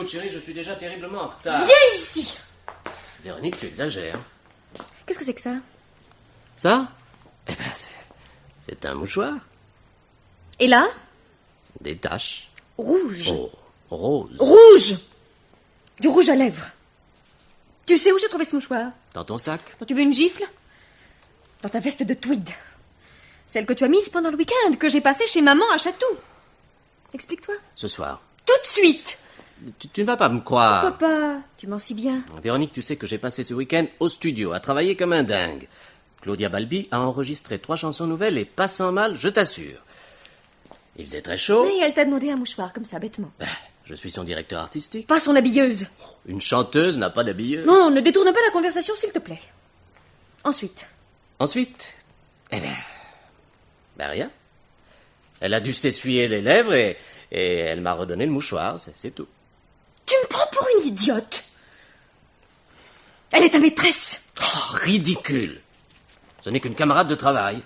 écoute chérie, je suis déjà terriblement en retard. Viens ici. Véronique, tu exagères. Qu'est-ce que c'est que ça? Ça? Eh ben, c'est un mouchoir. Et là? Des taches. Rouge. Oh, rose. Rouge! Du rouge à lèvres. Tu sais où j'ai trouvé ce mouchoir? Dans ton sac? Quand tu veux une gifle? Dans ta veste de tweed. Celle que tu as mise pendant le week-end, que j'ai passée chez maman à Chatou. Explique-toi. Ce soir. Tout de suite! Tu ne vas pas me croire. Papa, tu m'en si bien. Véronique, tu sais que j'ai passé ce week-end au studio, à travailler comme un dingue. Claudia Balbi a enregistré 3 chansons nouvelles et pas sans mal, je t'assure. Il faisait très chaud. Mais elle t'a demandé un mouchoir, comme ça, bêtement. Je suis son directeur artistique. Pas son habilleuse. Une chanteuse n'a pas d'habilleuse. Non, ne détourne pas la conversation, s'il te plaît. Ensuite. Ensuite, rien. Elle a dû s'essuyer les lèvres et elle m'a redonné le mouchoir, c'est tout. Tu me prends pour une idiote. Elle est ta maîtresse. Oh, ridicule. Ce n'est qu'une camarade de travail.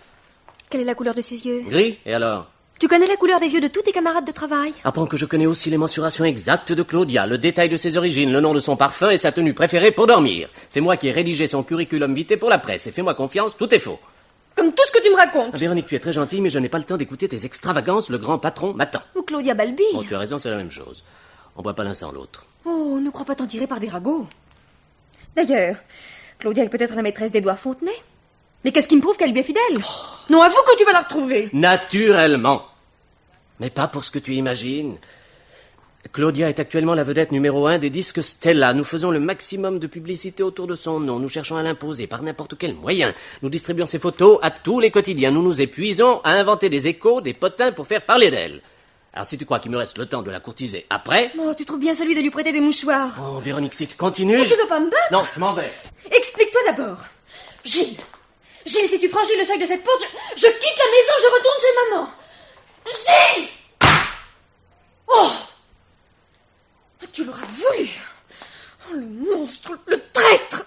Quelle est la couleur de ses yeux? Gris, et alors? Tu connais la couleur des yeux de tous tes camarades de travail? Apprends que je connais aussi les mensurations exactes de Claudia, le détail de ses origines, le nom de son parfum et sa tenue préférée pour dormir. C'est moi qui ai rédigé son curriculum vitae pour la presse, et fais-moi confiance, tout est faux. Comme tout ce que tu me racontes. Véronique, tu es très gentille, mais je n'ai pas le temps d'écouter tes extravagances, le grand patron m'attend. Ou Claudia Balbi. Oh, tu as raison, c'est la même chose. On voit pas l'un sans l'autre. Oh, ne crois pas t'en tirer par des ragots. D'ailleurs, Claudia est peut-être la maîtresse d'Édouard Fontenay. Mais qu'est-ce qui me prouve qu'elle lui est fidèle? Non, avoue que tu vas la retrouver. Naturellement. Mais pas pour ce que tu imagines. Claudia est actuellement la vedette numéro 1 des disques Stella. Nous faisons le maximum de publicité autour de son nom. Nous cherchons à l'imposer par n'importe quel moyen. Nous distribuons ses photos à tous les quotidiens. Nous nous épuisons à inventer des échos, des potins pour faire parler d'elle. Alors si tu crois qu'il me reste le temps de la courtiser après... Oh, tu trouves bien celui de lui prêter des mouchoirs. Oh, Véronique, si tu continues... Oh, tu veux pas me battre? Non, je m'en vais. Explique-toi d'abord. Gilles, si tu franchis le seuil de cette porte, je quitte la maison, je retourne chez maman. Gilles! Oh! Tu l'auras voulu. Oh, le monstre, le traître.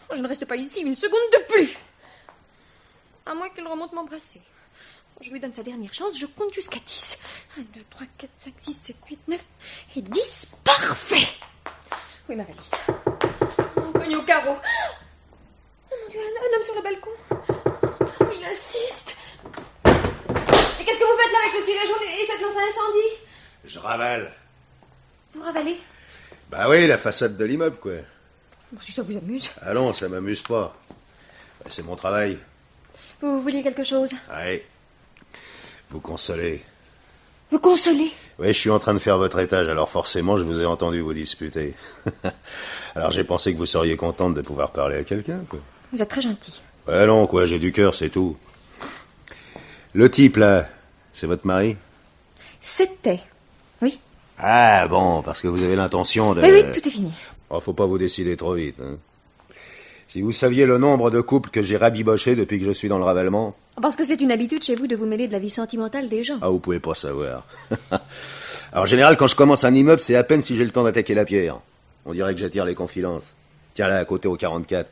Oh, je ne reste pas ici une seconde de plus. À moins qu'il remonte m'embrasser. Je lui donne sa dernière chance, je compte jusqu'à 10. 1, 2, 3, 4, 5, 6, 7, 8, 9 et 10. Parfait! Oui, ma valise. Oh, cogne au carreau. Oh mon Dieu, un homme sur le balcon. Il insiste. Et qu'est-ce que vous faites là avec ce filet jaune et cette lance à incendie? Je ravale. Vous ravalez? Bah oui, la façade de l'immeuble, quoi. Bon, si ça vous amuse. Ah non, ça m'amuse pas. Bah, c'est mon travail. Vous vouliez quelque chose? Ouais. Vous consolez. Vous consolez? Oui, je suis en train de faire votre étage, alors forcément, je vous ai entendu vous disputer. Alors j'ai pensé que vous seriez contente de pouvoir parler à quelqu'un, quoi. Vous êtes très gentil. Ouais, non, quoi, j'ai du cœur, c'est tout. Le type, là, c'est votre mari? C'était. Oui. Ah, bon, parce que vous avez l'intention de... Oui, tout est fini. Oh, faut pas vous décider trop vite, hein. Si vous saviez le nombre de couples que j'ai rabibochés depuis que je suis dans le ravalement... Parce que c'est une habitude chez vous de vous mêler de la vie sentimentale des gens. Ah, vous pouvez pas savoir. Alors, en général, quand je commence un immeuble, c'est à peine si j'ai le temps d'attaquer la pierre. On dirait que j'attire les confidences. Tiens, là, à côté, au 44.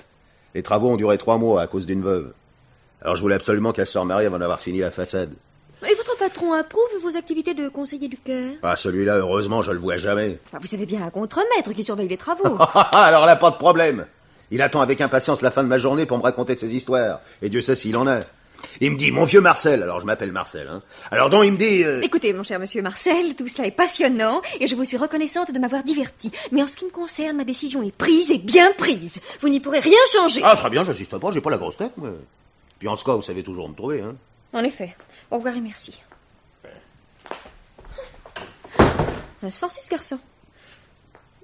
Les travaux ont duré 3 mois à cause d'une veuve. Alors, je voulais absolument qu'elle se remarie avant d'avoir fini la façade. Et votre patron approuve vos activités de conseiller du cœur? Ah, celui-là, heureusement, je le vois jamais. Vous savez bien un contremaître qui surveille les travaux. Alors là, pas de problème. Il attend avec impatience la fin de ma journée pour me raconter ses histoires. Et Dieu sait s'il en a. Il me dit, mon vieux Marcel. Alors je m'appelle Marcel, hein. Alors donc il me dit... Écoutez, mon cher monsieur Marcel, tout cela est passionnant et je vous suis reconnaissante de m'avoir diverti. Mais en ce qui me concerne, ma décision est prise et bien prise. Vous n'y pourrez rien changer. Ah, très bien, j'insiste pas, j'ai pas la grosse tête, moi. Puis en ce cas, vous savez toujours me trouver, hein. En effet. Au revoir et merci. Un 106 garçon.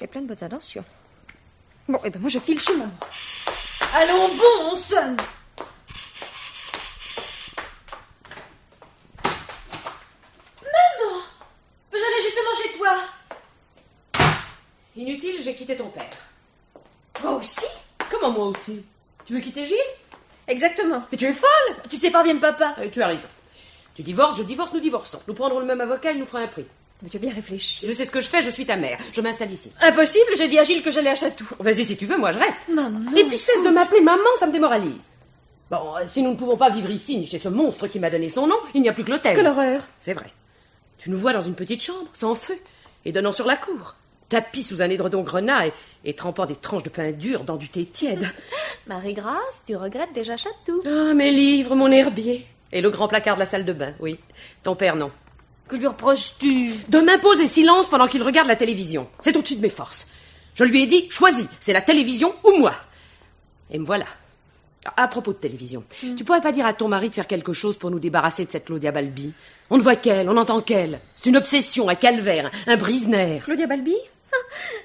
Et plein de bonnes intentions. Bon, eh ben moi je file chez maman. Allons bon, on sonne. Maman, j'allais justement chez toi. Inutile, j'ai quitté ton père. Toi aussi? Comment moi aussi? Tu veux quitter Gilles? Exactement. Mais tu es folle! Tu te sépares bien de papa. Tu as raison. Tu divorces, je divorce, nous divorçons. Nous prendrons le même avocat, il nous fera un prix. Mais tu as bien réfléchi. Je sais ce que je fais, je suis ta mère. Je m'installe ici. Impossible, j'ai dit à Gilles que j'allais à Chatou. Vas-y si tu veux, moi je reste. Maman. Et puis cesse de m'appeler maman, ça me démoralise. Bon, si nous ne pouvons pas vivre ici, ni chez ce monstre qui m'a donné son nom, il n'y a plus que l'hôtel. Quelle horreur. C'est vrai. Tu nous vois dans une petite chambre, sans feu, et donnant sur la cour. tapis sous un édredon grenat et trempant des tranches de pain dur dans du thé tiède. Marie-Grâce, tu regrettes déjà Chatou. Ah, mes livres, mon herbier. Et le grand placard de la salle de bain, oui. Ton père, non. Que lui reproches-tu? De m'imposer silence pendant qu'il regarde la télévision. C'est au-dessus de mes forces. Je lui ai dit, choisis, c'est la télévision ou moi. Et me voilà. À propos de télévision, tu pourrais pas dire à ton mari de faire quelque chose pour nous débarrasser de cette Claudia Balbi? On ne voit qu'elle, on n'entend qu'elle. C'est une obsession, un calvaire, un brise-nerf. Claudia Balbi?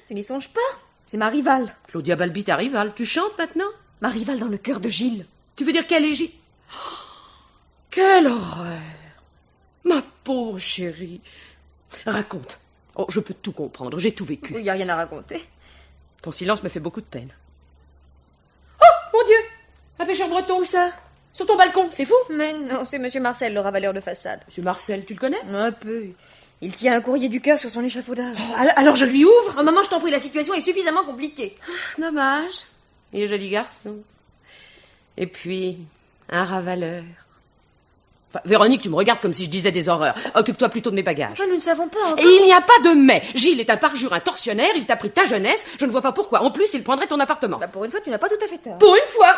Tu n'y songes pas? C'est ma rivale. Claudia Balbi, ta rivale, tu chantes maintenant? Ma rivale dans le cœur de Gilles. Tu veux dire qu'elle est Quelle horreur! Ma pauvre chérie. Raconte. Oh, je peux tout comprendre, j'ai tout vécu. Il n'y a rien à raconter. Ton silence me fait beaucoup de peine. Oh, mon Dieu! Un pêcheur breton. Où ça? Sur ton balcon, c'est fou? Mais non, c'est Monsieur Marcel, le ravaleur de façade. Monsieur Marcel, tu le connais? Un peu. Il tient un courrier du cœur sur son échafaudage. Oh, alors je lui ouvre? Oh, maman, je t'en prie, la situation est suffisamment compliquée. Dommage. Il est joli garçon. Et puis, un ravaleur. Enfin, Véronique, tu me regardes comme si je disais des horreurs. Occupe-toi plutôt de mes bagages. Enfin, nous ne savons pas encore. Et il n'y a pas de mais. Gilles est un parjure, un tortionnaire, il t'a pris ta jeunesse, je ne vois pas pourquoi. En plus, il prendrait ton appartement. Bah, pour une fois, tu n'as pas tout à fait tort. Pour une fois!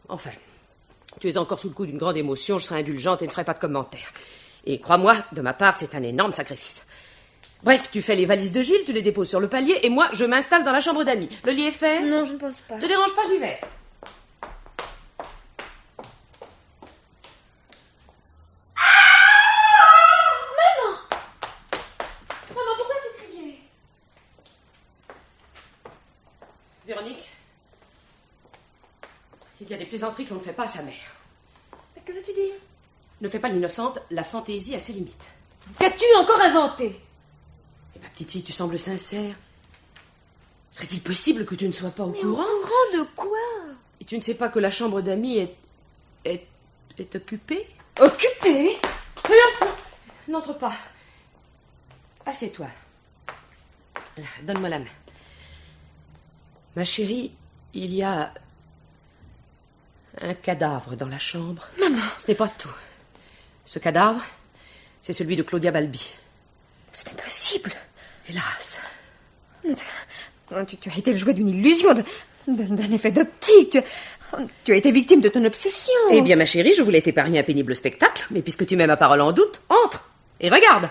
Enfin, tu es encore sous le coup d'une grande émotion, je serai indulgente et ne ferai pas de commentaires. Et crois-moi, de ma part, c'est un énorme sacrifice. Bref, tu fais les valises de Gilles, tu les déposes sur le palier, et moi, je m'installe dans la chambre d'amis. Le lit est fait? Non, je ne pense pas. Te dérange pas, j'y vais. Véronique, il y a des plaisanteries que l'on ne fait pas à sa mère. Mais que veux-tu dire? Ne fais pas l'innocente, la fantaisie a ses limites. Qu'as-tu encore inventé? Et ma petite fille, tu sembles sincère. Serait-il possible que tu ne sois pas au Mais courant? au courant de quoi? Et tu ne sais pas que la chambre d'amis est occupée? Occupée? Non, n'entre pas. Assieds-toi. Là, donne-moi la main. Ma chérie, il y a un cadavre dans la chambre. Maman! Ce n'est pas tout. Ce cadavre, c'est celui de Claudia Balbi. C'est impossible. Hélas. Tu as été le jouet d'une illusion, d'un effet d'optique. Tu as été victime de ton obsession. Eh bien, ma chérie, je voulais t'épargner un pénible spectacle, mais puisque tu mets ma parole en doute, entre et regarde.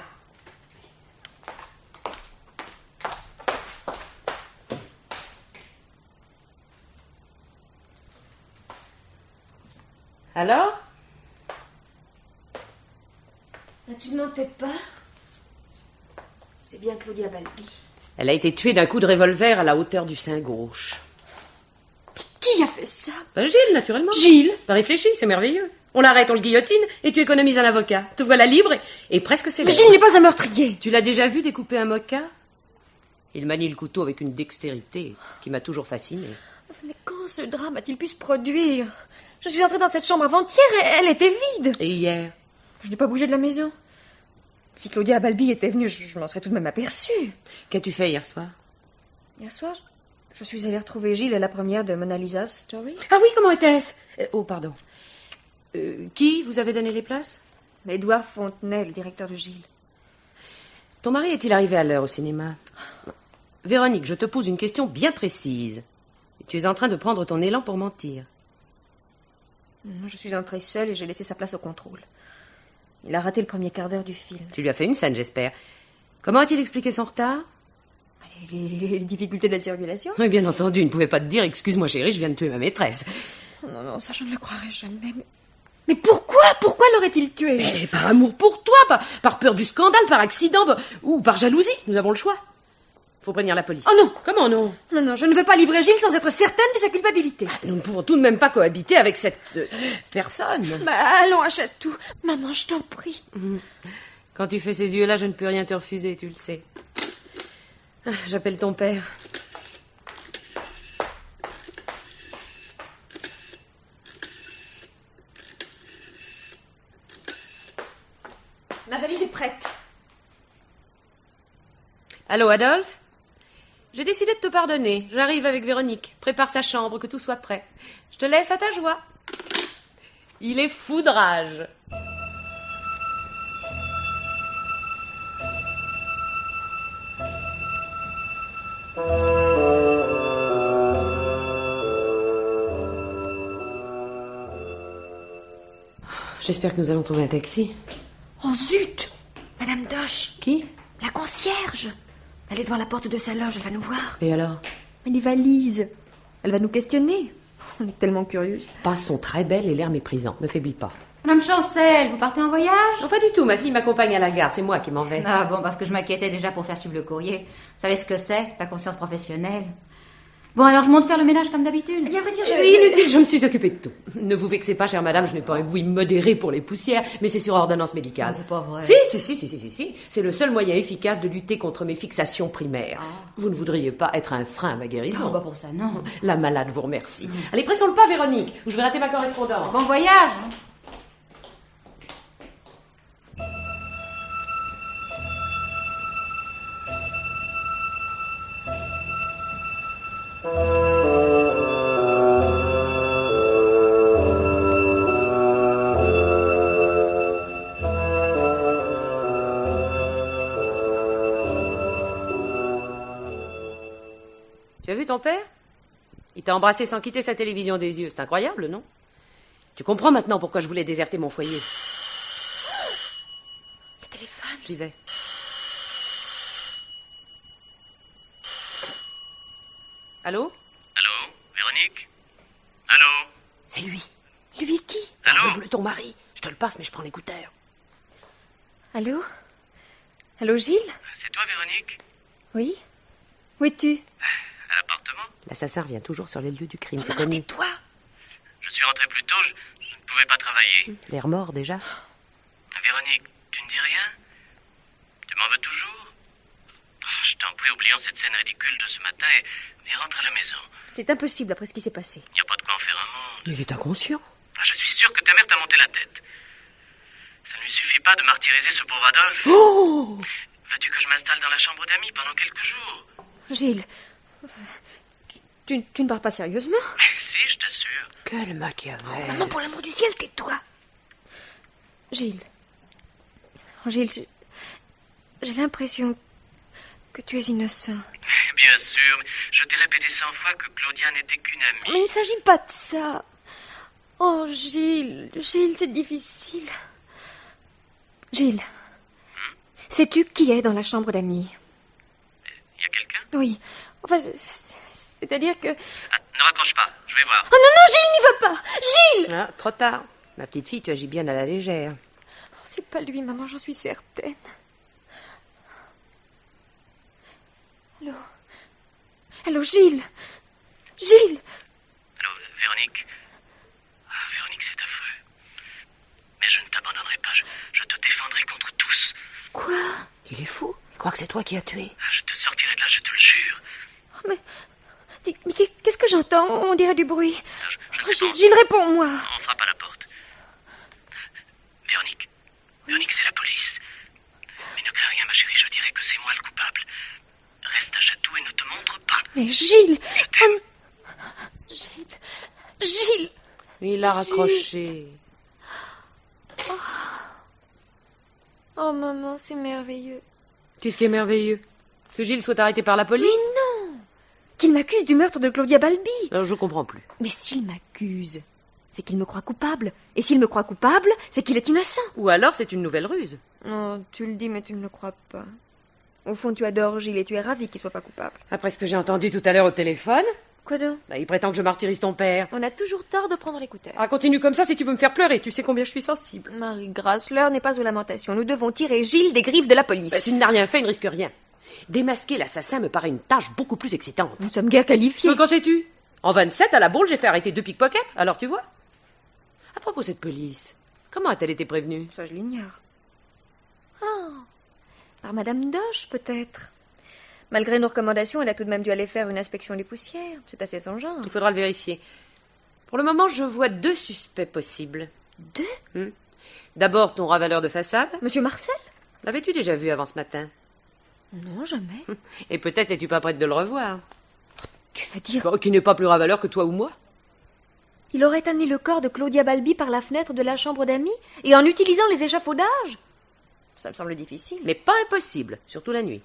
Alors? Tu ne mentais pas? C'est bien Claudia Balbi. Elle a été tuée d'un coup de revolver à la hauteur du sein gauche. Qui a fait ça? Ben, Gilles, naturellement. Gilles? Pas réfléchi, c'est merveilleux. On l'arrête, on le guillotine, et tu économises un avocat. Te voilà libre et presque Mais célèbre. Gilles n'est pas un meurtrier. Tu l'as déjà vu découper un moka? Il manie le couteau avec une dextérité qui m'a toujours fascinée. Mais quand ce drame a-t-il pu se produire? Je suis entrée dans cette chambre avant-hier et elle était vide. Et hier? Je n'ai pas bougé de la maison. Si Claudia Balbi était venue, je m'en serais tout de même aperçue. Qu'as-tu fait hier soir? Hier soir, je suis allée retrouver Gilles à la première de Mona Lisa's Story. Ah oui, comment était-ce? Oh, pardon. Qui vous avez donné les places? Édouard Fontenay, le directeur de Gilles. Ton mari est-il arrivé à l'heure au cinéma? Véronique, je te pose une question bien précise. Tu es en train de prendre ton élan pour mentir. Non, je suis entrée seule et j'ai laissé sa place au contrôle. Il a raté le premier quart d'heure du film. Tu lui as fait une scène, j'espère. Comment a-t-il expliqué son retard? Les difficultés de la circulation? Oui, bien entendu, il ne pouvait pas te dire « Excuse-moi chérie, je viens de tuer ma maîtresse ». Non, ça je ne le croirais jamais. Mais pourquoi? Pourquoi l'aurait-il tué? Mais par amour pour toi, par peur du scandale, par accident, ou par jalousie, nous avons le choix. Faut prévenir la police. Oh non! Comment non? Non, je ne veux pas livrer Gilles sans être certaine de sa culpabilité. Nous ne pouvons tout de même pas cohabiter avec cette personne. Bah, allons, achète tout. Maman, je t'en prie. Quand tu fais ces yeux-là, je ne peux rien te refuser, tu le sais. J'appelle ton père. Ma valise est prête. Allô, Adolphe? J'ai décidé de te pardonner. J'arrive avec Véronique. Prépare sa chambre, que tout soit prêt. Je te laisse à ta joie. Il est foudrage. J'espère que nous allons trouver un taxi. Oh zut! Madame Doche, Qui? la concierge. Elle est devant la porte de sa loge, elle va nous voir. Et alors? Mais les valises, elle va nous questionner. On est tellement curieux. Pas sont très belles et l'air méprisant. Ne faiblis pas. Madame Chancel, vous partez en voyage? Non, pas du tout. Ma fille m'accompagne à la gare. C'est moi qui m'en vais. Ah bon, parce que je m'inquiétais déjà pour faire suivre le courrier. Vous savez ce que c'est, la conscience professionnelle? Bon, alors je monte faire le ménage comme d'habitude. Eh bien, à vrai dire, Inutile, je me suis occupée de tout. Ne vous vexez pas, chère madame, je n'ai pas un goût immodéré pour les poussières, mais c'est sur ordonnance médicale. Ah, c'est pas vrai. Si. C'est le seul moyen efficace de lutter contre mes fixations primaires. Ah. Vous ne voudriez pas être un frein à ma guérison. Non, pas pour ça, non. La malade vous remercie. Allez, pressons le pas, Véronique, ou je vais rater ma correspondance. Bon voyage. Tu as vu ton père? Il t'a embrassé sans quitter sa télévision des yeux. C'est incroyable, non? Tu comprends maintenant pourquoi je voulais déserter mon foyer. Le téléphone. J'y vais. Allô? Allô, Véronique? Allô? C'est lui. Lui qui? Allô? Le bleu, ton mari. Je te le passe, mais je prends l'écouteur. Allô? Allô, Gilles? C'est toi, Véronique? Oui? Où es-tu? À l'appartement? L'assassin revient toujours sur les lieux du crime. C'est Non, connu. tais-toi. Je suis rentré plus tôt, je ne pouvais pas travailler. L'air mort, déjà. Véronique, tu ne dis rien? Tu m'en veux toujours? Oh, je t'en prie, oublions cette scène ridicule de ce matin et rentre à la maison. C'est impossible après ce qui s'est passé. Il n'y a pas de quoi en faire un monde. Mais il est inconscient. Ah, je suis sûr que ta mère t'a monté la tête. Ça ne lui suffit pas de martyriser ce pauvre Adolphe. Oh! Veux-tu que je m'installe dans la chambre d'amis pendant quelques jours? Gilles, tu ne parles pas sérieusement? Mais si, je t'assure. Quel Machiavel. Maman, pour l'amour du ciel, tais-toi. Gilles, j'ai l'impression que tu es innocent. Bien sûr, mais je t'ai répété 100 fois que Claudia n'était qu'une amie. Mais il ne s'agit pas de ça. Oh, Gilles, c'est difficile. Gilles, sais-tu qui est dans la chambre d'amis? Il y a quelqu'un? Oui, enfin, c'est-à-dire que... Ah, ne raccroche pas, je vais voir. Oh non, Gilles, n'y va pas. Gilles! Ah, trop tard. Ma petite fille, tu agis bien à la légère. Oh, c'est pas lui, maman, j'en suis certaine. Allô, Gilles? Gilles! Allô, Véronique? Ah, Véronique, c'est affreux. Mais je ne t'abandonnerai pas, je te défendrai contre tous. Quoi? Il est fou. Il croit que c'est toi qui as tué. Ah, je te sortirai de là, je te le jure. Oh, mais qu'est-ce que j'entends? On dirait du bruit. Ah, je ne Oh, sais pas. Gilles, réponds-moi. On frappe à la porte. Véronique. Véronique, c'est la police. Mais ne crains rien, ma chérie, je dirai que c'est moi le coupable. Reste à Chatou et ne te montre pas. Mais Gilles! Je t'aime. Gilles! Il a raccroché. Oh, maman, c'est merveilleux. Qu'est-ce qui est merveilleux? Que Gilles soit arrêté par la police? Mais non! Qu'il m'accuse du meurtre de Claudia Balbi. Alors, je comprends plus. Mais s'il m'accuse, c'est qu'il me croit coupable. Et s'il me croit coupable, c'est qu'il est innocent. Ou alors, c'est une nouvelle ruse. Oh, tu le dis, mais tu ne le crois pas. Au fond, tu adores Gilles et tu es ravie qu'il soit pas coupable. Après ce que j'ai entendu tout à l'heure au téléphone, Quoi donc? il prétend que je martyrise ton père. On a toujours tort de prendre l'écouteur. Ah, continue comme ça si tu veux me faire pleurer. Tu sais combien je suis sensible. Marie-Grâce, l'heure n'est pas aux lamentations. Nous devons tirer Gilles des griffes de la police. S'il n'a rien fait, il ne risque rien. Démasquer l'assassin me paraît une tâche beaucoup plus excitante. Nous sommes guère qualifiés. Mais qu'en sais-tu? En 27, à la Baule, j'ai fait arrêter 2 pickpockets. Alors tu vois? À propos de cette police, comment a-t-elle été prévenue? Ça, je l'ignore. Ah, par Madame Doche, peut-être. Malgré nos recommandations, elle a tout de même dû aller faire une inspection des poussières. C'est assez son genre. Il faudra le vérifier. Pour le moment, je vois 2 suspects possibles. 2? D'abord, ton ravaleur de façade. Monsieur Marcel? L'avais-tu déjà vu avant ce matin? Non, jamais. Et peut-être es-tu pas prête de le revoir. Tu veux dire... Qui n'est pas plus ravaleur que toi ou moi. Il aurait amené le corps de Claudia Balbi par la fenêtre de la chambre d'amis et en utilisant les échafaudages? Ça me semble difficile. Mais pas impossible, surtout la nuit.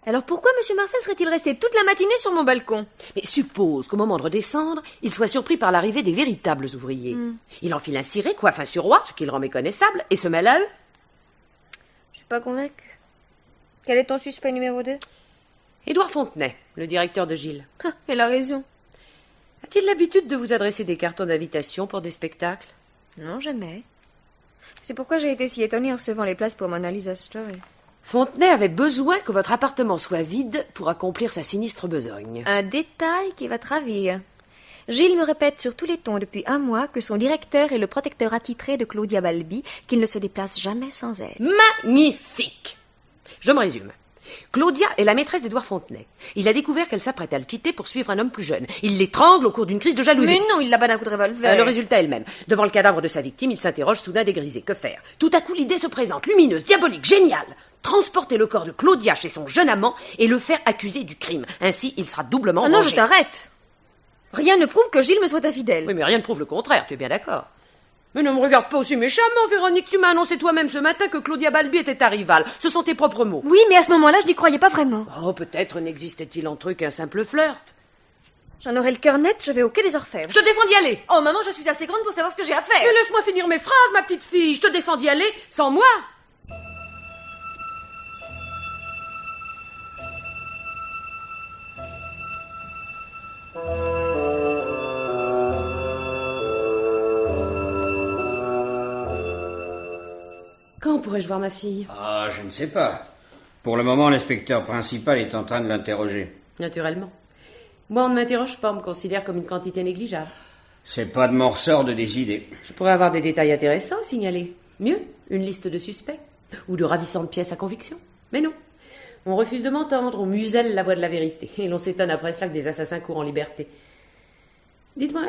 Alors pourquoi M. Marcel serait-il resté toute la matinée sur mon balcon? Mais suppose qu'au moment de redescendre, il soit surpris par l'arrivée des véritables ouvriers. Il enfile un ciré, coiffe un suroît, ce qui le rend méconnaissable, et se mêle à eux. Je suis pas convaincue. Quel est ton suspect numéro 2? Édouard Fontenay, le directeur de Gilles. Il a raison. A-t-il l'habitude de vous adresser des cartons d'invitation pour des spectacles? Non, jamais. C'est pourquoi j'ai été si étonnée en recevant les places pour Mona Lisa's Story. Fontenay avait besoin que votre appartement soit vide pour accomplir sa sinistre besogne. Un détail qui va te ravir. Gilles me répète sur tous les tons depuis un mois que son directeur est le protecteur attitré de Claudia Balbi, qu'il ne se déplace jamais sans elle. Magnifique! Je me résume. Claudia est la maîtresse d'Édouard Fontenay. Il a découvert qu'elle s'apprête à le quitter pour suivre un homme plus jeune. Il l'étrangle au cours d'une crise de jalousie. Mais non, il l'abat d'un coup de revolver. Le résultat est le même. Devant le cadavre de sa victime, il s'interroge soudain dégrisé. Que faire? Tout à coup, l'idée se présente, lumineuse, diabolique, géniale. Transporter le corps de Claudia chez son jeune amant et le faire accuser du crime. Ainsi, il sera doublement non, vengé. je t'arrête. Rien ne prouve que Gilles me soit infidèle. Oui, mais rien ne prouve le contraire, tu es bien d'accord. Mais ne me regarde pas aussi méchamment, Véronique. Tu m'as annoncé toi-même ce matin que Claudia Balbi était ta rivale. Ce sont tes propres mots. Oui, mais à ce moment-là, je n'y croyais pas vraiment. Oh, peut-être n'existait-il entre eux qu'un simple flirt. J'en aurai le cœur net, je vais au quai des Orfèvres. Je te défends d'y aller. Oh, maman, je suis assez grande pour savoir ce que j'ai à faire. Mais laisse-moi finir mes phrases, ma petite fille. Je te défends d'y aller sans moi. Quand pourrais-je voir ma fille? Ah, je ne sais pas. Pour le moment, l'inspecteur principal est en train de l'interroger. Naturellement. Moi, on ne m'interroge pas, on me considère comme une quantité négligeable. C'est pas de mon ressort de décider. Je pourrais avoir des détails intéressants à signaler. Mieux, une liste de suspects. Ou de ravissantes pièces à conviction. Mais non. On refuse de m'entendre, on muselle la voix de la vérité. Et l'on s'étonne après cela que des assassins courent en liberté. Dites-moi,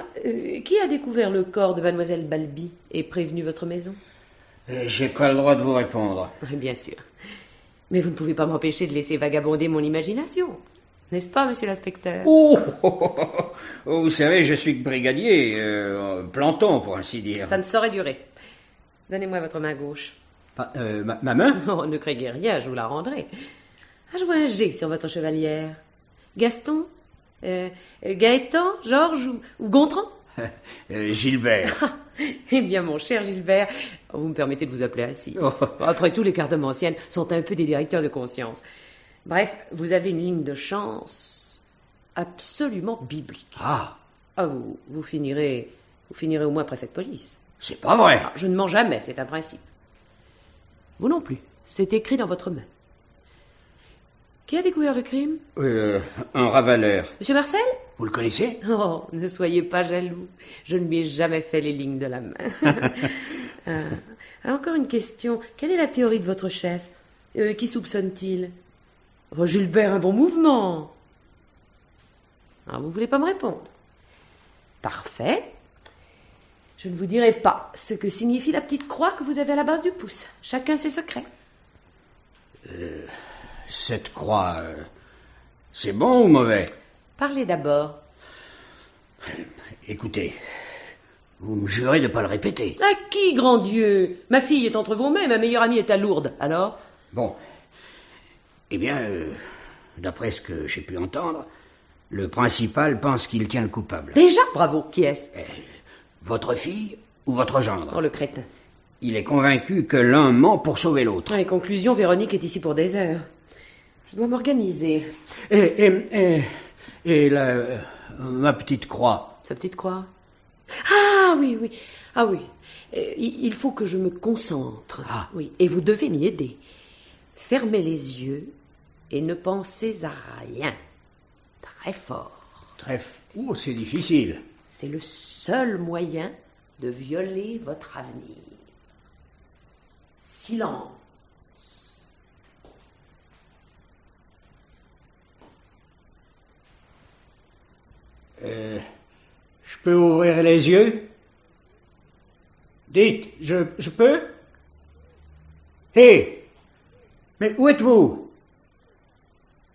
qui a découvert le corps de mademoiselle Balbi et prévenu votre maison? J'ai pas le droit de vous répondre. Bien sûr. Mais vous ne pouvez pas m'empêcher de laisser vagabonder mon imagination. N'est-ce pas, monsieur l'inspecteur? Oh, vous savez, je suis brigadier, planton, pour ainsi dire. Ça ne saurait durer. Donnez-moi votre main gauche. Ma main? Oh, ne craignez rien, je vous la rendrai. Ah, je vois un G sur votre chevalière. Gaston? Gaëtan? Georges? Ou Gontran? Gilbert. Eh bien, mon cher Gilbert, vous me permettez de vous appeler ainsi. Oh. Après tout, les cartomanciennes sont un peu des directeurs de conscience. Bref, vous avez une ligne de chance absolument biblique. Ah, Vous finirez au moins préfet de police. c'est pas vrai. Ah, je ne mens jamais, c'est un principe. Vous non plus. C'est écrit dans votre main. Qui a découvert le crime? Un ravaleur. Monsieur Marcel? Vous le connaissez? Oh, ne soyez pas jaloux. Je ne lui ai jamais fait les lignes de la main. Encore une question. Quelle est la théorie de votre chef? Qui soupçonne-t-il? Oh, Gilbert, un bon mouvement. Ah, vous voulez pas me répondre? Parfait. Je ne vous dirai pas ce que signifie la petite croix que vous avez à la base du pouce. Chacun ses secrets. Cette croix, c'est bon ou mauvais? Parlez d'abord. Écoutez, vous me jurez de ne pas le répéter. À qui, grand Dieu? Ma fille est entre vos mains et ma meilleure amie est à Lourdes. Alors? Bon. Eh bien, d'après ce que j'ai pu entendre, le principal pense qu'il tient le coupable. Déjà? Bravo. Qui est-ce? Votre fille ou votre gendre? Oh, le crétin. Il est convaincu que l'un ment pour sauver l'autre. Les conclusions, Véronique est ici pour des heures. Je dois m'organiser. Et ma petite croix? Sa petite croix? Ah oui, oui. Ah oui. Il faut que je me concentre. Ah. Oui. Et vous devez m'y aider. Fermez les yeux et ne pensez à rien. Très fort. Oh, c'est difficile. C'est le seul moyen de violer votre avenir. Silence. Je peux ouvrir les yeux? Dites, je peux? Hé! Mais où êtes-vous?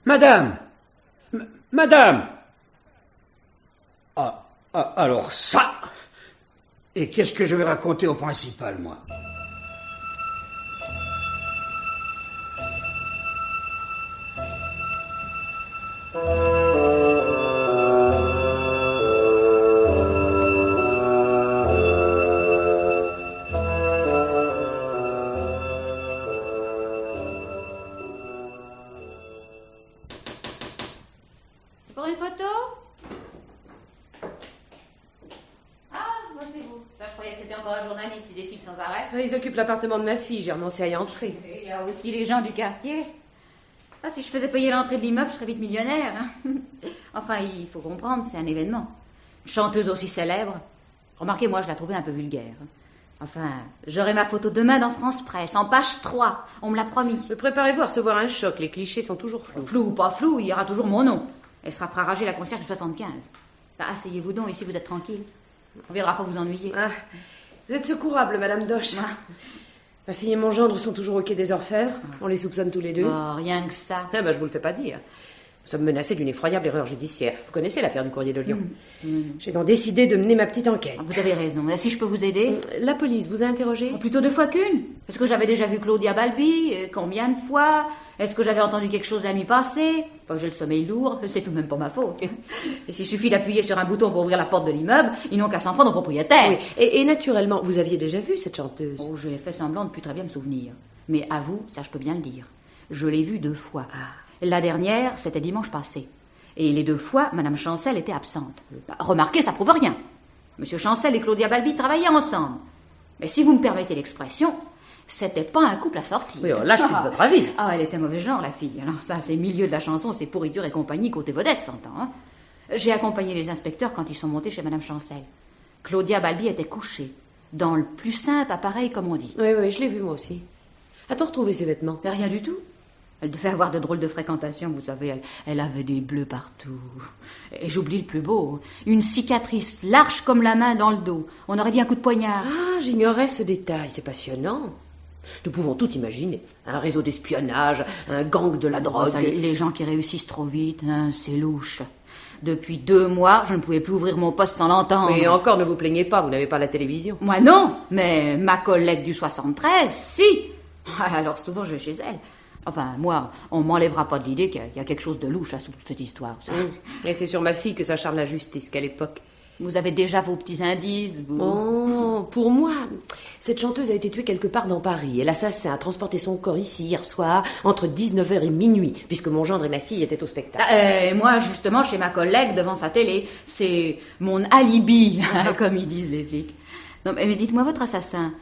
Madame! Madame! Alors ça! Et qu'est-ce que je vais raconter au principal, moi? c'était encore un journaliste, il défile sans arrêt. Ils occupent l'appartement de ma fille, j'ai renoncé à y entrer. Et il y a aussi les gens du quartier. Ah, si je faisais payer l'entrée de l'immeuble, je serais vite millionnaire. Hein. Enfin, il faut comprendre, c'est un événement. Une chanteuse aussi célèbre. Remarquez, moi, je la trouvais un peu vulgaire. Enfin, j'aurai ma photo demain dans France Presse, en page 3. On me l'a promis. Mais préparez-vous à recevoir un choc, les clichés sont toujours flous. Flou ou pas flou, il y aura toujours mon nom. Elle sera fera rager la concierge du 75. Bah, asseyez-vous donc, ici vous êtes tranquille. On viendra pas vous ennuyer. Ah, vous êtes secourable, Madame Doche. Ah. Ma fille et mon gendre sont toujours au quai des Orfèvres. On les soupçonne tous les deux. Oh, rien que ça. Ah, je vous le fais pas dire. Nous sommes menacés d'une effroyable erreur judiciaire. Vous connaissez l'affaire du courrier de Lyon. J'ai donc décidé de mener ma petite enquête. Vous avez raison. Si je peux vous aider? La police vous a interrogé? Plutôt 2 fois qu'une. Est-ce que j'avais déjà vu Claudia Balbi? Combien de fois? Est-ce que j'avais entendu quelque chose la nuit passée? Enfin, j'ai le sommeil lourd, c'est tout de même pas ma faute. Et s'il suffit d'appuyer sur un bouton pour ouvrir la porte de l'immeuble, ils n'ont qu'à s'en prendre au propriétaire. Oui. Et naturellement, vous aviez déjà vu cette chanteuse? Oh, j'ai fait semblant de plus très bien me souvenir. Mais à vous, ça je peux bien le dire. Je l'ai vue 2 fois. La dernière, c'était dimanche passé. Et les 2 fois, Madame Chancel était absente. Remarquez, ça prouve rien. Monsieur Chancel et Claudia Balbi travaillaient ensemble. Mais si vous me permettez l'expression, c'était pas un couple à sortir. Oui, là, je suis de votre avis. Ah, elle était mauvais genre, la fille. Alors ça, c'est milieu de la chanson, c'est pourriture et compagnie, côté vedette, s'entend. Hein. J'ai accompagné les inspecteurs quand ils sont montés chez Madame Chancel. Claudia Balbi était couchée, dans le plus simple appareil, comme on dit. Oui, je l'ai vu moi aussi. A-t-on retrouvé ses vêtements? Mais rien du tout. Elle devait avoir de drôles de fréquentations, vous savez, elle avait des bleus partout. Et j'oublie le plus beau, une cicatrice large comme la main dans le dos. On aurait dit un coup de poignard. Ah, j'ignorais ce détail, c'est passionnant. Nous pouvons tout imaginer. Un réseau d'espionnage, un gang de la drogue. Ça, les gens qui réussissent trop vite, hein, c'est louche. Depuis 2 mois, je ne pouvais plus ouvrir mon poste sans l'entendre. Mais encore, ne vous plaignez pas, vous n'avez pas la télévision. Moi non, mais ma collègue du 73, si. Alors souvent, je vais chez elle. Enfin, moi, on m'enlèvera pas de l'idée qu'il y a quelque chose de louche sous toute cette histoire. Et c'est sur ma fille que s'acharne la justice, qu'à l'époque. Vous avez déjà vos petits indices, vous? Oh, pour moi, cette chanteuse a été tuée quelque part dans Paris. Et l'assassin a transporté son corps ici hier soir, entre 19h et minuit, puisque mon gendre et ma fille étaient au spectacle. Et moi, justement, chez ma collègue, devant sa télé. C'est mon alibi, comme ils disent les flics. Non, mais dites-moi, votre assassin,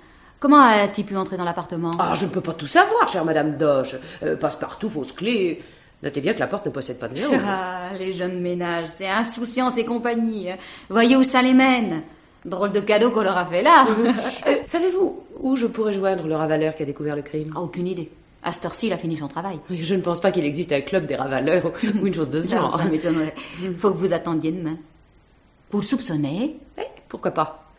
comment a-t-il pu entrer dans l'appartement? Ah, je ne peux pas tout savoir, chère Madame Doche. Passe-partout, fausse clé. Notez bien que la porte ne possède pas de verrou. Ah, les jeunes ménages, c'est insouciance et compagnie. Voyez où ça les mène. Drôle de cadeau qu'on leur a fait là. Savez-vous où je pourrais joindre le ravaleur qui a découvert le crime? Ah, aucune idée. À cette heure-ci, il a fini son travail. Oui, je ne pense pas qu'il existe un club des ravaleurs ou une chose de ce Non, genre. ça m'étonnerait. Faut que vous attendiez demain. Vous le soupçonnez? Pourquoi pas?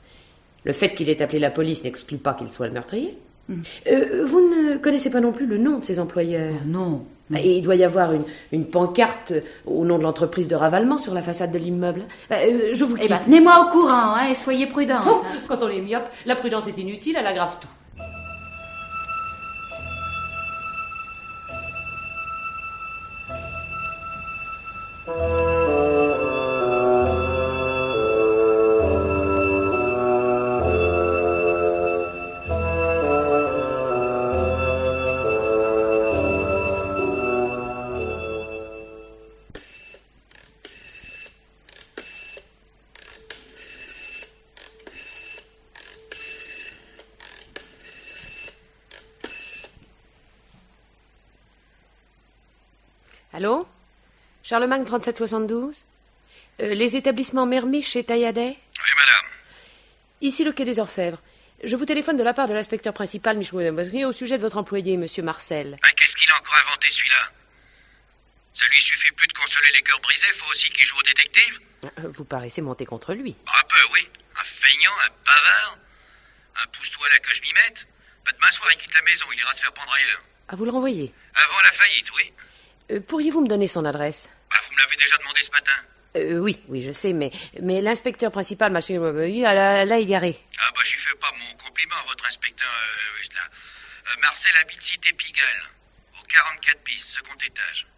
Le fait qu'il ait appelé la police n'exclut pas qu'il soit le meurtrier. Vous ne connaissez pas non plus le nom de ses employeurs? Non. Et il doit y avoir une pancarte au nom de l'entreprise de ravalement sur la façade de l'immeuble. Je vous quitte. Tenez-moi au courant, hein, et soyez prudents. Quand on est myope, la prudence est inutile, elle aggrave tout. Allô? Charlemagne 3772? Les établissements Mermiche et Tailladet? Oui, madame. Ici le quai des Orfèvres. Je vous téléphone de la part de l'inspecteur principal Michel au sujet de votre employé, monsieur Marcel. Ah, qu'est-ce qu'il a encore inventé, celui-là? Ça lui suffit plus de consoler les cœurs brisés, faut aussi qu'il joue au détective? Vous paraissez monter contre lui. Un peu, oui. Un feignant, un bavard. Un pousse-toi là que je m'y mette. Pas demain soir, il quitte la maison, il ira se faire prendre ailleurs. Ah, vous le renvoyez? Avant la faillite, oui. Pourriez-vous me donner son adresse? Bah, vous me l'avez déjà demandé ce matin. Oui, je sais, mais l'inspecteur principal m'a là égaré. Ah, bah, j'y fais pas mon compliment à votre inspecteur, là. Marcel habite cité Pigalle, au 44 bis, second étage.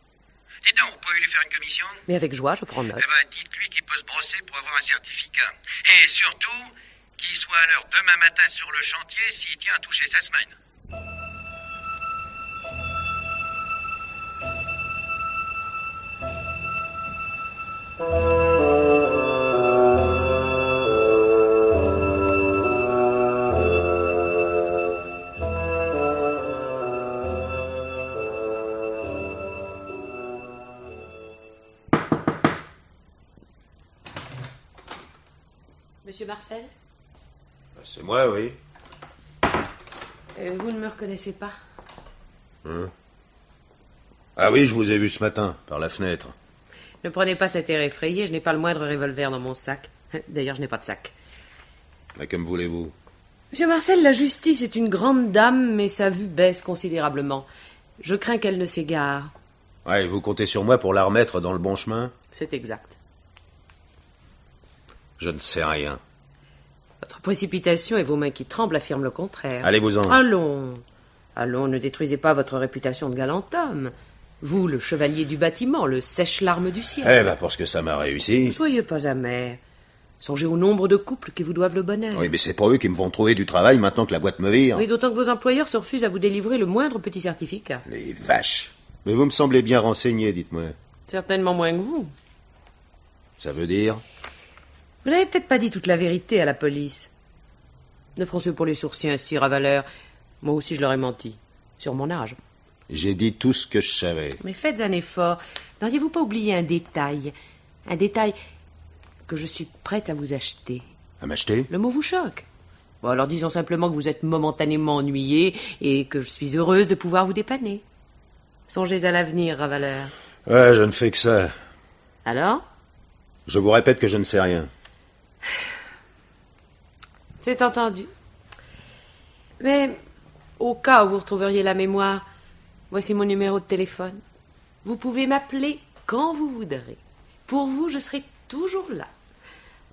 Dites donc, vous pouvez lui faire une commission? Mais avec joie, je prends note. Eh ben, dites-lui qu'il peut se brosser pour avoir un certificat. Et surtout, qu'il soit à l'heure demain matin sur le chantier s'il tient à toucher sa semaine. Monsieur Marcel? C'est moi, oui. Vous ne me reconnaissez pas? Ah oui, je vous ai vu ce matin, par la fenêtre. Ne prenez pas cet air effrayé, je n'ai pas le moindre revolver dans mon sac. D'ailleurs, je n'ai pas de sac. Mais que me voulez-vous? Monsieur Marcel, la justice est une grande dame, mais sa vue baisse considérablement. Je crains qu'elle ne s'égare. Ouais, vous comptez sur moi pour la remettre dans le bon chemin? C'est exact. Je ne sais rien. Votre précipitation et vos mains qui tremblent affirment le contraire. Allez-vous-en. Allons, ne détruisez pas votre réputation de galant homme. Vous, le chevalier du bâtiment, le sèche-larme du ciel. Eh ben, parce que ça m'a réussi. Ne soyez pas amer. Songez au nombre de couples qui vous doivent le bonheur. Oui, mais c'est pour eux qui me vont trouver du travail maintenant que la boîte me vire. Oui, d'autant que vos employeurs se refusent à vous délivrer le moindre petit certificat. Les vaches. Mais vous me semblez bien renseigné, dites-moi. Certainement moins que vous. Ça veut dire? Vous n'avez peut-être pas dit toute la vérité à la police. Ne froncez pour les sourcils ainsi, Ravaleur. Moi aussi, je leur ai menti. Sur mon âge. J'ai dit tout ce que je savais. Mais faites un effort. N'auriez-vous pas oublié un détail? Un détail que je suis prête à vous acheter. À m'acheter? Le mot vous choque. Bon, alors disons simplement que vous êtes momentanément ennuyé et que je suis heureuse de pouvoir vous dépanner. Songez à l'avenir, Ravaleur. Ouais, je ne fais que ça. Alors? Je vous répète que je ne sais rien. C'est entendu. Mais, au cas où vous retrouveriez la mémoire, voici mon numéro de téléphone. Vous pouvez m'appeler quand vous voudrez. Pour vous, je serai toujours là.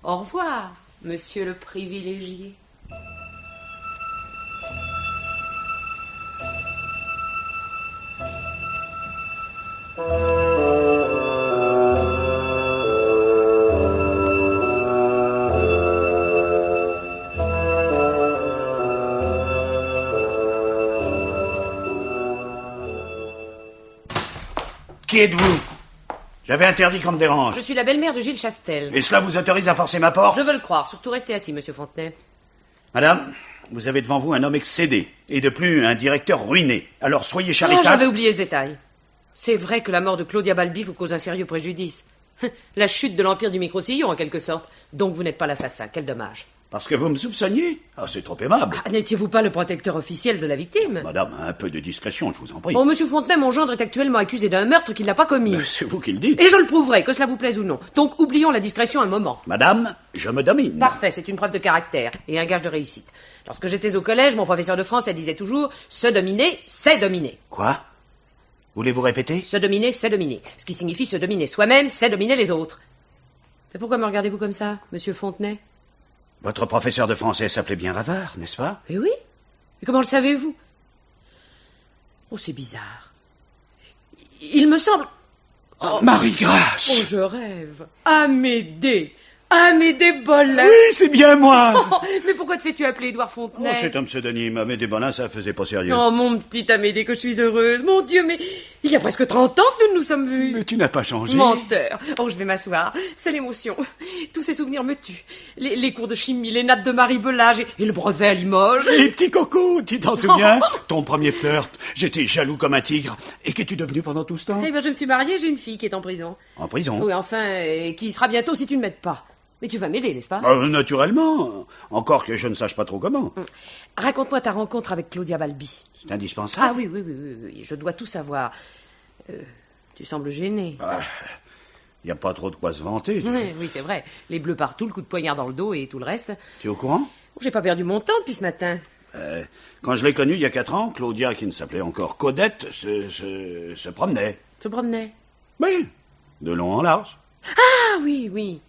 Au revoir, monsieur le privilégié. Qui êtes-vous? J'avais interdit qu'on me dérange. Je suis la belle-mère de Gilles Chastel. Et cela vous autorise à forcer ma porte? Je veux le croire. Surtout restez assis, monsieur Fontenay. Madame, vous avez devant vous un homme excédé. Et de plus, un directeur ruiné. Alors soyez Ah, charitable. j'avais oublié ce détail. C'est vrai que la mort de Claudia Balbi vous cause un sérieux préjudice. La chute de l'empire du micro-sillon, en quelque sorte. Donc vous n'êtes pas l'assassin. Quel dommage. Parce que vous me soupçonniez? Ah, c'est trop aimable. Ah, n'étiez-vous pas le protecteur officiel de la victime? Madame, un peu de discrétion, je vous en prie. Bon, monsieur Fontenay, mon gendre est actuellement accusé d'un meurtre qu'il n'a pas commis. C'est vous qui le dites. Et je le prouverai, que cela vous plaise ou non. Donc oublions la discrétion un moment. Madame, je me domine. Parfait, c'est une preuve de caractère et un gage de réussite. Lorsque j'étais au collège, mon professeur de français disait toujours « se dominer, c'est dominer Quoi? Voulez-vous répéter ». Se dominer, c'est dominer. Ce qui signifie se dominer soi-même, c'est dominer les autres. Mais pourquoi me regardez-vous comme ça, monsieur Fontenay? Votre professeur de français s'appelait bien Ravard, n'est-ce pas? Eh oui. Et comment le savez-vous? Oh, c'est bizarre. Il me semble... Oh, Marie-Grâce! Oh, je rêve. Amédée Bollin. Oui, c'est bien moi! Oh, mais pourquoi te fais-tu appeler Édouard Fontenay? Oh, c'est un pseudonyme. Amédée Bollin, ça faisait pas sérieux. Oh, mon petit Amédée, que je suis heureuse. Mon Dieu, mais il y a presque 30 ans que nous nous sommes vus. Mais tu n'as pas changé. Menteur. Oh, je vais m'asseoir. C'est l'émotion. Tous ces souvenirs me tuent. Les cours de chimie, les nattes de maribelage et le brevet à Limoges. Les petits cocos, tu t'en souviens? Ton premier flirt, j'étais jaloux comme un tigre. Et qu'es-tu devenu pendant tout ce temps? Eh ben, je me suis mariée, j'ai une fille qui est en prison. En prison? Oui, enfin, qui sera bientôt si tu ne m'aides pas. Mais tu vas m'aider, n'est-ce pas? Naturellement. Encore que je ne sache pas trop comment. Raconte-moi ta rencontre avec Claudia Balbi. C'est indispensable. Ah oui, je dois tout savoir. Tu sembles gêné. Il n'y a pas trop de quoi se vanter. Oui, c'est vrai. Les bleus partout, le coup de poignard dans le dos et tout le reste. Tu es au courant? J'ai pas perdu mon temps depuis ce matin. Quand je l'ai connue il y a 4 ans, Claudia, qui ne s'appelait encore Codette, se promenait. Se promenait? Oui, de long en large. Ah oui.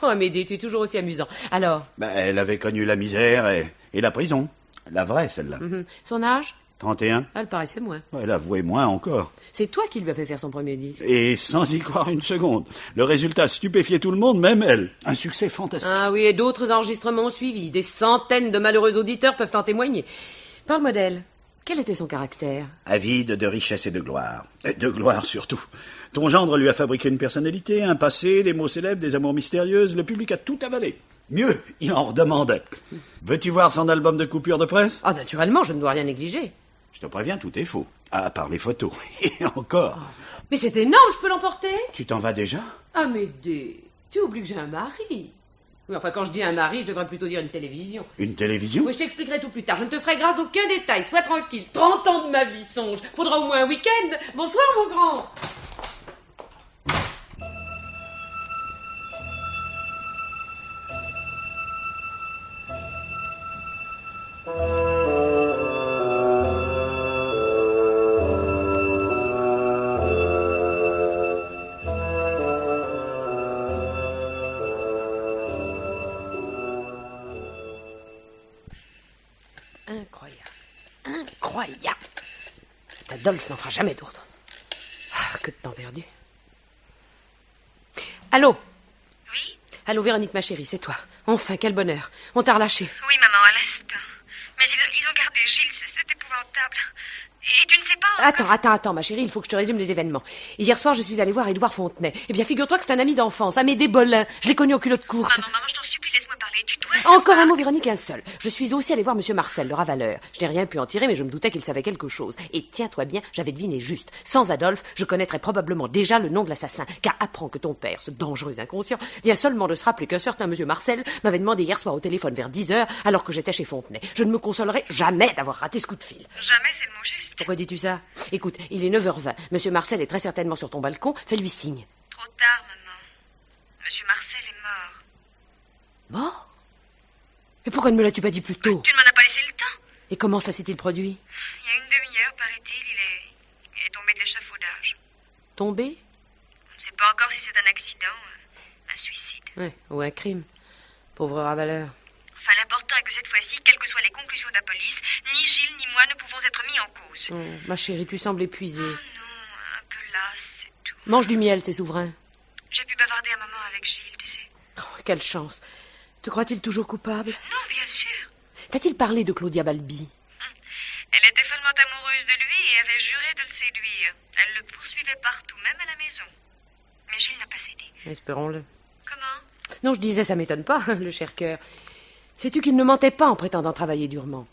Oh, Amédée, tu es toujours aussi amusant. Alors? Elle avait connu la misère et la prison. La vraie, celle-là. Son âge? 31. Elle paraissait moins. Elle avouait moins encore. C'est toi qui lui as fait faire son premier disque. Et sans y croire une seconde. Le résultat stupéfiait tout le monde, même elle. Un succès fantastique. Ah oui, et d'autres enregistrements ont suivi. Des centaines de malheureux auditeurs peuvent en témoigner. Parle-moi d'elle. Quel était son caractère? Avide de richesse et de gloire. De gloire surtout. Ton gendre lui a fabriqué une personnalité, un passé, des mots célèbres, des amours mystérieuses. Le public a tout avalé. Mieux, il en redemandait. Veux-tu voir son album de coupures de presse? Ah, naturellement, je ne dois rien négliger. Je te préviens, tout est faux. À part les photos. Et encore. Mais c'est énorme, je peux l'emporter? Tu t'en vas déjà? Amédée, tu oublies que j'ai un mari. Oui, enfin, quand je dis un mari, je devrais plutôt dire une télévision. Une télévision? Oui, je t'expliquerai tout plus tard. Je ne te ferai grâce d'aucun détail. Sois tranquille. 30 ans de ma vie, songe. Faudra au moins un week-end. Bonsoir, mon grand. Incroyable. Cet Adolphe n'en fera jamais d'autre. Ah, que de temps perdu. Allô? Oui? Allô, Véronique, ma chérie, c'est toi. Enfin, quel bonheur. On t'a relâché. Oui, maman, à l'instant. Mais ils ont gardé Gilles, c'est épouvantable. Et tu ne sais pas... Attends, ma chérie, il faut que je te résume les événements. Hier soir, je suis allée voir Édouard Fontenay. Eh bien, figure-toi que c'est un ami d'enfance, Amédée Bolin. Je l'ai connu aux culottes courtes. Maman, je t'en supplie, laisse-moi parler. Tu dois savoir... Encore un mot, Véronique, un seul. Je suis aussi allée voir Monsieur Marcel, le ravaleur. Je n'ai rien pu en tirer, mais je me doutais qu'il savait quelque chose. Et tiens-toi bien, j'avais deviné juste. Sans Adolphe, je connaîtrais probablement déjà le nom de l'assassin. Car apprends que ton père, ce dangereux inconscient, vient seulement de se rappeler qu'un certain Monsieur Marcel m'avait demandé hier soir au téléphone vers 10h, alors que j'étais chez Fontenay. Je ne me consolerai jamais d'avoir raté ce coup de fil. Jamais, c'est le mot juste. Pourquoi dis-tu ça? Écoute, il est 9h20. Monsieur Marcel est très certainement sur ton balcon. Fais-lui signe. Trop tard, maman. Monsieur Marcel est mort. Mort? Mais pourquoi ne me l'as-tu pas dit plus tôt? Tu ne m'en as pas laissé le temps. Et comment cela s'est-il produit? Il y a une demi-heure, paraît-il, il est tombé de l'échafaudage. Tombé? On ne sait pas encore si c'est un accident, un suicide. Ouais, ou un crime. Pauvre ravaleur. Enfin, l'important est que cette fois-ci, quelles que soient les conclusions de la police, ni Gilles ni moi ne pouvons être mis en cause. Ma chérie, tu sembles épuisée. Oh non, un peu lasse, c'est tout. Mange du miel, c'est souverain. J'ai pu bavarder à maman avec Gilles, tu sais. Oh, quelle chance. Te crois-t-il toujours coupable? Non, bien sûr. T'a-t-il parlé de Claudia Balbi? Elle était follement amoureuse de lui et avait juré de le séduire. Elle le poursuivait partout, même à la maison. Mais Gilles n'a pas cédé. Espérons-le. Comment? Non, je disais, ça m'étonne pas, le cher cœur. Sais-tu qu'il ne mentait pas en prétendant travailler durement?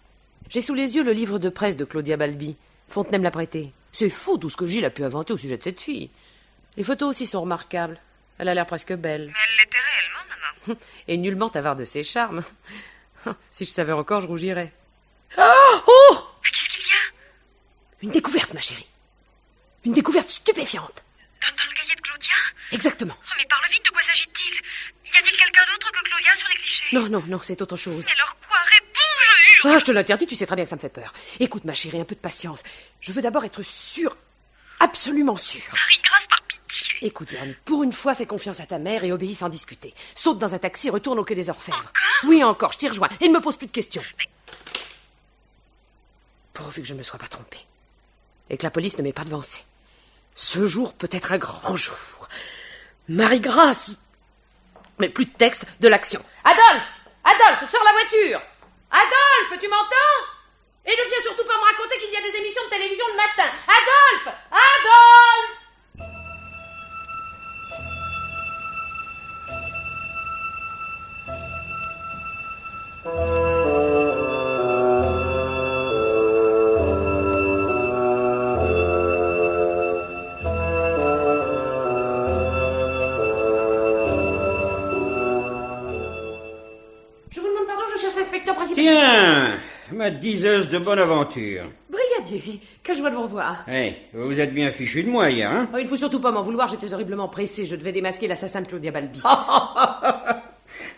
J'ai sous les yeux le livre de presse de Claudia Balbi. Fontenay me l'a prêté. C'est fou tout ce que Gilles a pu inventer au sujet de cette fille. Les photos aussi sont remarquables. Elle a l'air presque belle. Mais elle l'était réellement, maman. Et nullement avare de ses charmes. Si je savais encore, je rougirais. Oh! Qu'est-ce qu'il y a? Une découverte, ma chérie. Une découverte stupéfiante. Dans le cahier de Claudia? Exactement. Oh, mais parle vite, de quoi s'agit-il? Y a-t-il quelqu'un d'autre que Claudia sur les clichés? Non, c'est autre chose. Mais alors quoi? Réponds, je hurle! Ah, je te l'interdis, tu sais très bien que ça me fait peur. Écoute, ma chérie, un peu de patience. Je veux d'abord être sûre, absolument sûre. Marie-Grâce, par pitié. Écoute, Véronique, pour une fois, fais confiance à ta mère et obéis sans discuter. Saute dans un taxi et retourne au Quai des Orfèvres. Encore? Oui, encore, je t'y rejoins. Et ne me pose plus de questions. Mais... Pourvu que je ne me sois pas trompée. Et que la police ne m'ait pas devancée. Ce jour peut être un grand jour. Marie-Grâce. Mais plus de texte, de l'action. Adolphe, sors la voiture. Adolphe, tu m'entends? Et ne viens surtout pas me raconter qu'il y a des émissions de télévision le matin. Adolphe! Je vous demande pardon, je cherche l'inspecteur principal. Tiens, ma diseuse de bonne aventure. Brigadier, quelle joie de vous revoir. Vous vous êtes bien fichu de moi hier, hein? Oh, il ne faut surtout pas m'en vouloir, j'étais horriblement pressé. Je devais démasquer l'assassin de Claudia Balbi.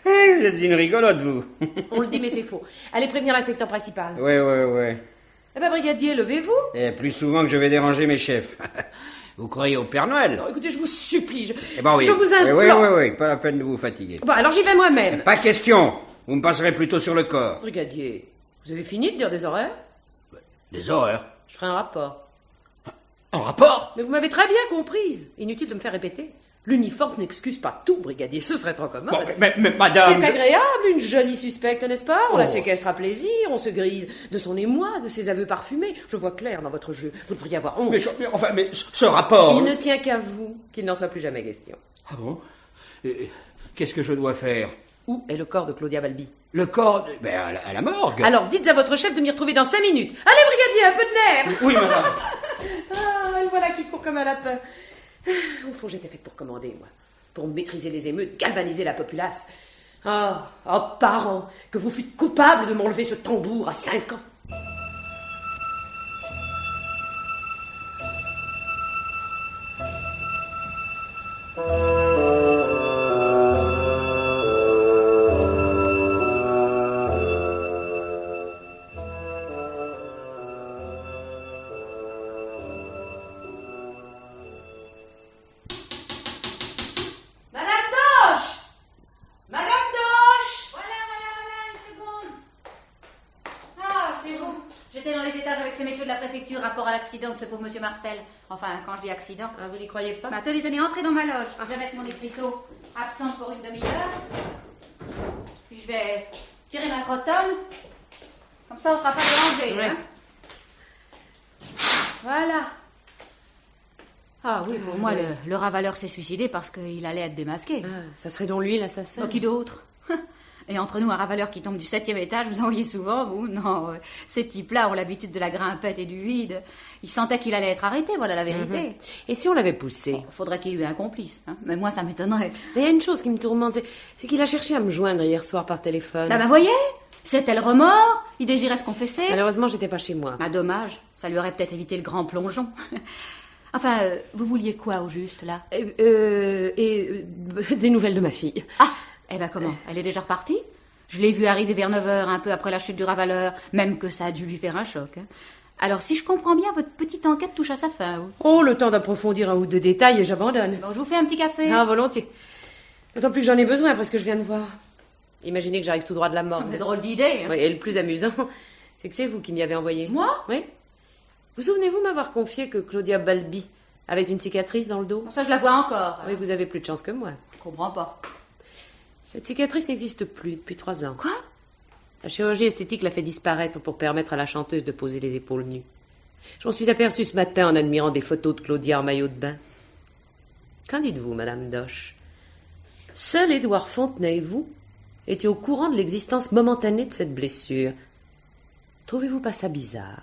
Vous êtes une rigolote, vous. On le dit, mais c'est faux. Allez prévenir l'inspecteur principal. Ouais. Eh ben, brigadier, levez-vous. Et plus souvent que je vais déranger mes chefs. Vous croyez au Père Noël? Non, écoutez, je vous supplie, Eh ben oui. je vous implore. Oui, pas la peine de vous fatiguer. Bon, alors j'y vais moi-même. Pas question. Vous me passerez plutôt sur le corps. Brigadier, vous avez fini de dire des horreurs? Des horreurs? Je ferai un rapport. Un rapport? Mais vous m'avez très bien comprise. Inutile de me faire répéter. L'uniforme n'excuse pas tout, brigadier. Ce serait trop commode. Bon, mais madame... C'est agréable, une jolie suspecte, n'est-ce pas? On la Oh. séquestre à plaisir, on se grise de son émoi, de ses aveux parfumés. Je vois clair dans votre jeu. Vous devriez avoir honte. Mais ce rapport... Il ne tient qu'à vous qu'il n'en soit plus jamais question. Ah bon? Qu'est-ce que je dois faire? Où est le corps de Claudia Balbi? Le corps... à la morgue. Alors dites à votre chef de m'y retrouver dans 5 minutes. Allez, brigadier, un peu de nerfs. Oui, madame. Ah, et voilà qui court comme un lapin. Au fond, j'étais faite pour commander, moi. Pour maîtriser les émeutes, galvaniser la populace. Parents, que vous fûtes coupables de m'enlever ce tambour à 5 ans. De ce pauvre monsieur Marcel. Enfin, quand je dis accident. Ah, vous n'y croyez pas? Tenez, entrez dans ma loge. Je vais mettre mon écriteau. Absente pour une demi-heure. Puis je vais tirer ma crotonne. Comme ça, on ne sera pas dérangé. Ouais. Hein? Voilà. Ah oui, pour moi, le ravaleur s'est suicidé parce qu'il allait être démasqué. Ça serait donc lui, l'assassin? Qui d'autre? Et entre nous, un ravaleur qui tombe du 7e étage, vous en voyez souvent, vous? Non, ces types-là ont l'habitude de la grimpette et du vide. Ils sentaient qu'il allait être arrêté, voilà la vérité. Et si on l'avait poussé? Faudrait qu'il y ait eu un complice, hein. Mais moi, ça m'étonnerait. Mais il y a une chose qui me tourmente, c'est qu'il a cherché à me joindre hier soir par téléphone. Bah voyez, c'était le remords. Il désirait se confesser. Malheureusement, j'étais pas chez moi. Ah, dommage, ça lui aurait peut-être évité le grand plongeon. Enfin, vous vouliez quoi au juste, là? Des nouvelles de ma fille. Ah, comment? Elle est déjà repartie? Je l'ai vue arriver vers 9h, un peu après la chute du ravaleur, même que ça a dû lui faire un choc. Hein. Alors, si je comprends bien, votre petite enquête touche à sa fin. Ou... Oh, le temps d'approfondir un ou deux détails et j'abandonne. Bon, je vous fais un petit café. Ah, volontiers. D'autant plus que j'en ai besoin après ce que je viens de voir. Imaginez que j'arrive tout droit de la mort. C'est drôle d'idée. Hein. Oui, et le plus amusant, c'est que c'est vous qui m'y avez envoyé. Moi? Oui. Vous souvenez-vous m'avoir confié que Claudia Balbi avait une cicatrice dans le dos? Ça, je la vois encore. Oui, vous avez plus de chance que moi. Je comprends pas. Cette cicatrice n'existe plus depuis 3 ans. Quoi? La chirurgie esthétique l'a fait disparaître pour permettre à la chanteuse de poser les épaules nues. J'en suis aperçue ce matin en admirant des photos de Claudia en maillot de bain. Qu'en dites-vous, Madame Doche? Seul Édouard Fontenay et vous étiez au courant de l'existence momentanée de cette blessure. Trouvez-vous pas ça bizarre?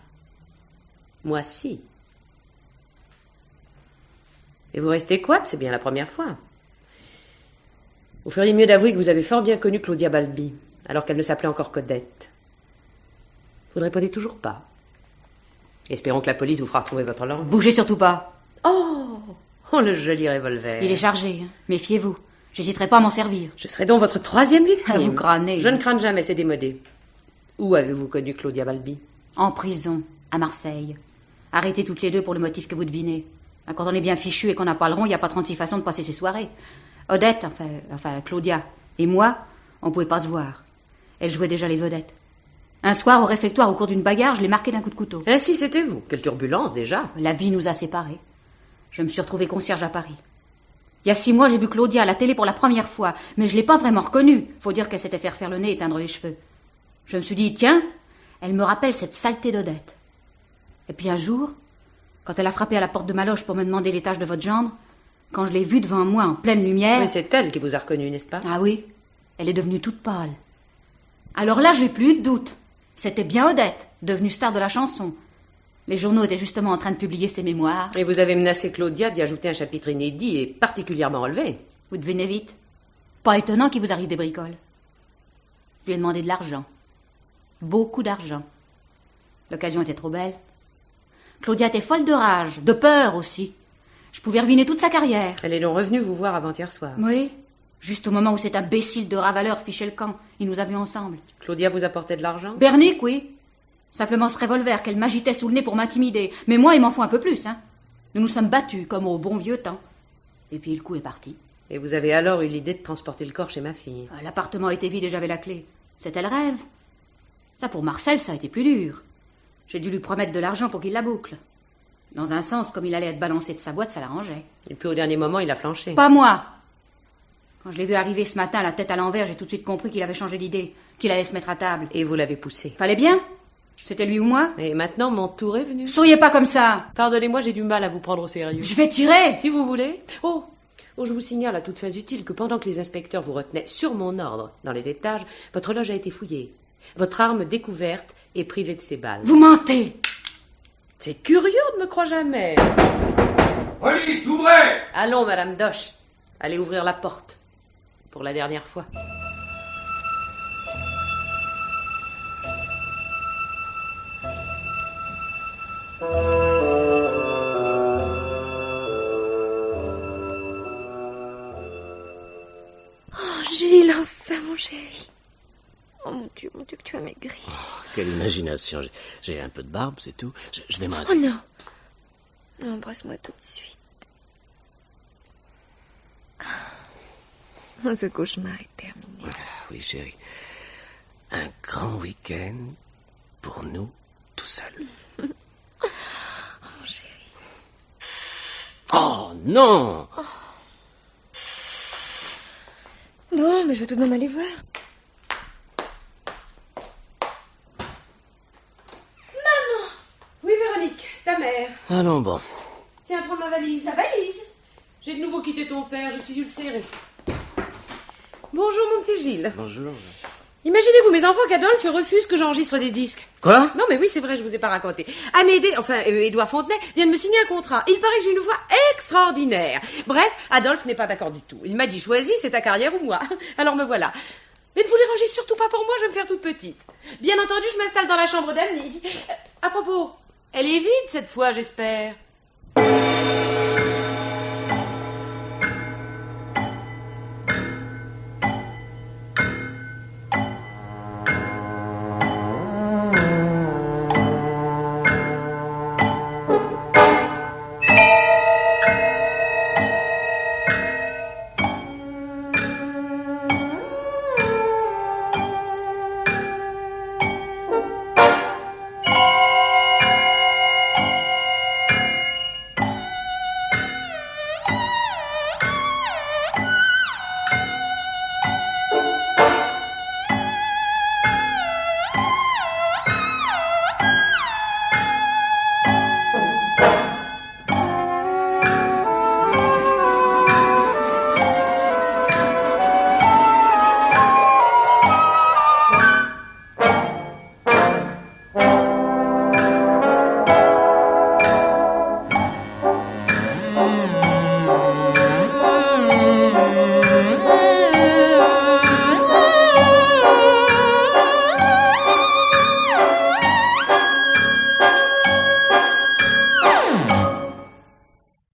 Moi, si. Et vous restez quoi? C'est bien la première fois. Vous feriez mieux d'avouer que vous avez fort bien connu Claudia Balbi, alors qu'elle ne s'appelait encore qu'Odette. Vous ne répondez toujours pas. Espérons que la police vous fera retrouver votre langue. Bougez surtout pas. Oh, le joli revolver. Il est chargé, hein. Méfiez-vous. J'hésiterai pas à m'en servir. Je serai donc votre 3e victime. Vous crânez. Je ne crâne jamais, c'est démodé. Où avez-vous connu Claudia Balbi? En prison, à Marseille. Arrêtées toutes les deux pour le motif que vous devinez. Quand on est bien fichu et qu'on n'a pas le rond, il n'y a pas 36 façons de passer ses soirées. Odette, enfin Claudia, et moi, on pouvait pas se voir. Elle jouait déjà les vedettes. Un soir, au réfectoire, au cours d'une bagarre, je l'ai marqué d'un coup de couteau. Ainsi, c'était vous. Quelle turbulence, déjà. La vie nous a séparés. Je me suis retrouvée concierge à Paris. Il y a 6 mois, j'ai vu Claudia à la télé pour la première fois, mais je l'ai pas vraiment reconnue. Faut dire qu'elle s'était fait refaire le nez et teindre les cheveux. Je me suis dit, tiens, elle me rappelle cette saleté d'Odette. Et puis un jour, quand elle a frappé à la porte de ma loge pour me demander l'étage de votre gendre, quand je l'ai vue devant moi en pleine lumière... Mais c'est elle qui vous a reconnu, n'est-ce pas? Ah oui, elle est devenue toute pâle. Alors là, j'ai plus eu de doute. C'était bien Odette, devenue star de la chanson. Les journaux étaient justement en train de publier ses mémoires. Et vous avez menacé Claudia d'y ajouter un chapitre inédit et particulièrement relevé. Vous devinez vite. Pas étonnant qu'il vous arrive des bricoles. Je lui ai demandé de l'argent. Beaucoup d'argent. L'occasion était trop belle. Claudia était folle de rage, de peur aussi. Je pouvais ruiner toute sa carrière. Elle est donc revenue vous voir avant-hier soir. Oui, juste au moment où cet imbécile de ravaleur fichait le camp. Il nous a vus ensemble. Claudia vous apportait de l'argent? Bernique, oui. Simplement ce revolver qu'elle m'agitait sous le nez pour m'intimider. Mais moi, il m'en faut un peu plus, hein. Nous nous sommes battus, comme au bon vieux temps. Et puis le coup est parti. Et vous avez alors eu l'idée de transporter le corps chez ma fille? L'appartement était vide et j'avais la clé. C'était le rêve. Ça, pour Marcel, ça a été plus dur. J'ai dû lui promettre de l'argent pour qu'il la boucle. Dans un sens, comme il allait être balancé de sa boîte, ça l'arrangeait. Et puis au dernier moment, il a flanché. Pas moi. Quand je l'ai vu arriver ce matin, la tête à l'envers, j'ai tout de suite compris qu'il avait changé d'idée, qu'il allait se mettre à table. Et vous l'avez poussé? Fallait bien. C'était lui ou moi. Et maintenant, mon tour est venu. Souriez pas comme ça. Pardonnez-moi, j'ai du mal à vous prendre au sérieux. Je vais tirer. Si vous voulez. Oh, je vous signale à toute phase utile que pendant que les inspecteurs vous retenaient sur mon ordre dans les étages, votre loge a été fouillée. Votre arme découverte et privée de ses balles. Vous mentez. C'est curieux, on ne me croit jamais. Police, ouvrez! Allons, Madame Doche. Allez ouvrir la porte. Pour la dernière fois. Oh, Gilles, enfin, mon chéri. Oh, mon Dieu, que tu as maigri. Oh, quelle imagination. J'ai un peu de barbe, c'est tout. Je vais me raser. Oh non. Embrasse-moi tout de suite. Ce cauchemar est terminé. Oui, chérie. Un grand week-end pour nous, tout seuls. Oh, mon chéri. Oh, non! Bon, mais je vais tout de même aller voir. Maman! Oui, Véronique, ta mère. Allons, bon. Tiens, prends ma valise. La valise? J'ai de nouveau quitté ton père, je suis ulcérée. Bonjour, mon petit Gilles. Bonjour. Imaginez-vous, mes enfants, qu'Adolphe refuse que j'enregistre des disques. Quoi? Non, mais oui, c'est vrai, je vous ai pas raconté. Amédée, Édouard Fontenay, vient de me signer un contrat. Il paraît que j'ai une voix extraordinaire. Bref, Adolphe n'est pas d'accord du tout. Il m'a dit, choisis, c'est ta carrière ou moi. Alors me voilà. Mais ne vous les rangez surtout pas pour moi, je vais me faire toute petite. Bien entendu, je m'installe dans la chambre d'amis. À propos, elle est vide cette fois, j'espère.